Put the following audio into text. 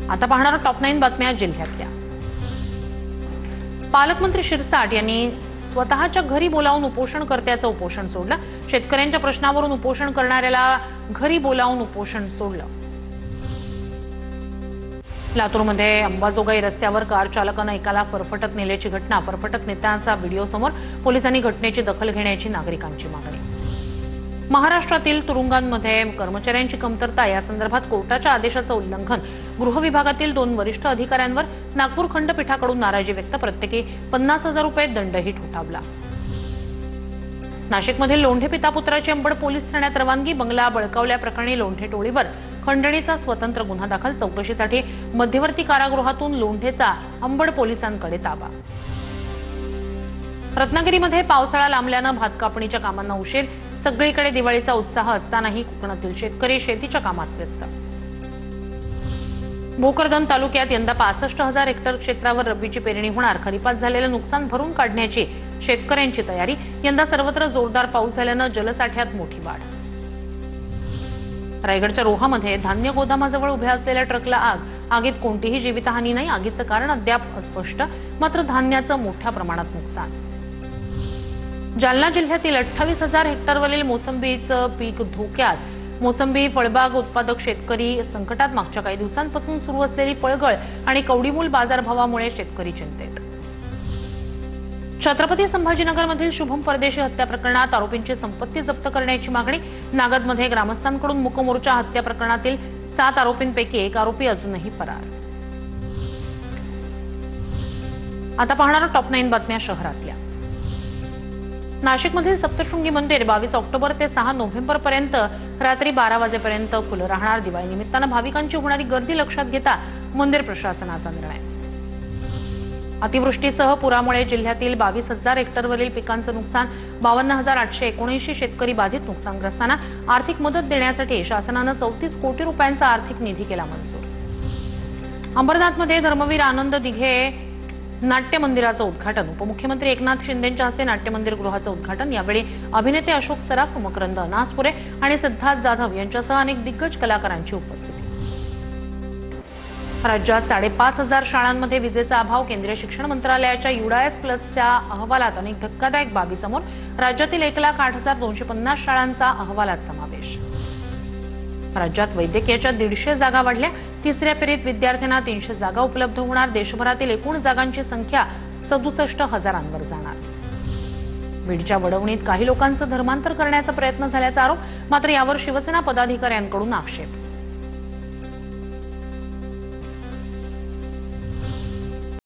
आता पाहणार टॉप 9 बातम्या जिल्ह्यातल्या। पालकमंत्री शिरसाट यांनी स्वतःच्या घरी बोलावून उपोषणकर्त्याचं उपोषण सोडलं। शेतकऱ्यांच्या प्रश्नावरून उपोषण करणाऱ्याला घरी बोलावून उपोषण सोडलं। लातूरमध्ये अंबाजोगाई रस्त्यावर कार चालकाने एकाला फरफटत नेल्याची घटना। फरफटत नेत्याचा व्हिडिओ समोर, पोलिसांनी घटनेची दखल घेण्याची नागरिकांची मागणी। महाराष्ट्रातील तुरुंगांमध्ये कर्मचाऱ्यांची कमतरता या संदर्भात कोर्टाच्या आदेशाचं उल्लंघन। गृह विभागातील 2 वरिष्ठ अधिकाऱ्यांवर नागपूर खंडपीठाकडून नाराजी व्यक्त। प्रत्येकी 50,000 रुपये दंडही ठोठावला। नाशिकमधील लोंढे पिता पुत्राची अंबड पोलीस ठाण्यात रवानगी। बंगला बळकावल्याप्रकरणी लोंढे टोळीवर खंडणीचा स्वतंत्र गुन्हा दाखल। चौकशीसाठी मध्यवर्ती कारागृहातून लोंढेचा अंबड पोलिसांकडे ताबा। रत्नागिरीमध्ये पावसाळा लांबल्यानं भात कापणीच्या कामांना उशीर। सगळीकडे दिवाळीचा उत्साह असतानाही कोकणातील शेतकरी शेतीच्या कामात व्यस्त। भोकरदन तालुक्यात यंदा 65,000 हेक्टर क्षेत्रावर रब्बीची पेरणी होणार। खरीपात झालेलं नुकसान भरून काढण्याची शेतकऱ्यांची तयारी। यंदा सर्वत्र जोरदार पाऊस झाल्यानं जलसाठ्यात मोठी वाढ। रायगडच्या रोहामध्ये धान्य गोदामाजवळ उभ्या असलेल्या ट्रकला आग। आगीत कोणतीही जीवितहानी नाही। आगीचं कारण अद्याप अस्पष्ट, मात्र धान्याचं मोठ्या प्रमाणात नुकसान। जालना जिल्ह्यातील 28,000 हेक्टरवरील मोसंबीचं पीक धोक्यात। मोसंबी फळबाग उत्पादक शेतकरी संकटात। मागच्या काही दिवसांपासून सुरू असलेली फळगळ आणि कवडीमूल बाजारभावामुळे शेतकरी चिंतेत। छत्रपती संभाजीनगरमधील शुभम परदेशी हत्या प्रकरणात आरोपींची संपत्ती जप्त करण्याची मागणी। नागदमध्ये ग्रामस्थांकडून मूक मोर्चा। हत्या प्रकरणातील 7 आरोपींपैकी एक आरोपी अजूनही फरार। आता पाहणार टॉप 9 बातम्या शहरातल्या। नाशिकमधील सप्तशृंगी मंदिर 22 ऑक्टोबर ते 6 नोव्हेंबर पर्यंत रात्री 12 वाजेपर्यंत खुलं राहणार। दिवाळी निमित्तानं भाविकांची होणारी गर्दी लक्षात घेता मंदिर प्रशासनाचा निर्णय। अतिवृष्टीसह पुरामुळे जिल्ह्यातील 22,000 हेक्टरवरील पिकांचं नुकसान। 52,879 शेतकरी बाधित। नुकसानग्रस्तांना आर्थिक मदत देण्यासाठी शासनानं 34 कोटी रुपयांचा आर्थिक निधी केला मंजूर। अंबरनाथमध्ये धर्मवीर आनंद दिघे नाट्य मंदिराचं उद्घाटन। उपमुख्यमंत्री एकनाथ शिंदेंच्या हस्ते नाट्य मंदिर गृहाचं उद्घाटन। यावेळी अभिनेते अशोक सराफ, मकरंद अनासपुरे आणि सिद्धार्थ जाधव यांच्यासह अनेक दिग्गज कलाकारांची उपस्थिती। राज्यात 5,500 शाळांमध्ये विजेचा अभाव। केंद्रीय शिक्षण मंत्रालयाच्या UDAS प्लसच्या अहवालात अनेक धक्कादायक बाबी समोर। राज्यातील 1,08,250 शाळांचा अहवालात समावेश। राज्यात वैद्यकीयच्या 150 जागा वाढल्या। तिसऱ्या फेरीत विद्यार्थ्यांना 300 जागा उपलब्ध होणार। देशभरातील एकूण जागांची संख्या 67,000 जाणार। बीडच्या वडवणीत काही लोकांचं धर्मांतर करण्याचा प्रयत्न झाल्याचा आरोप, मात्र यावर शिवसेना पदाधिकाऱ्यांकडून आक्षेप।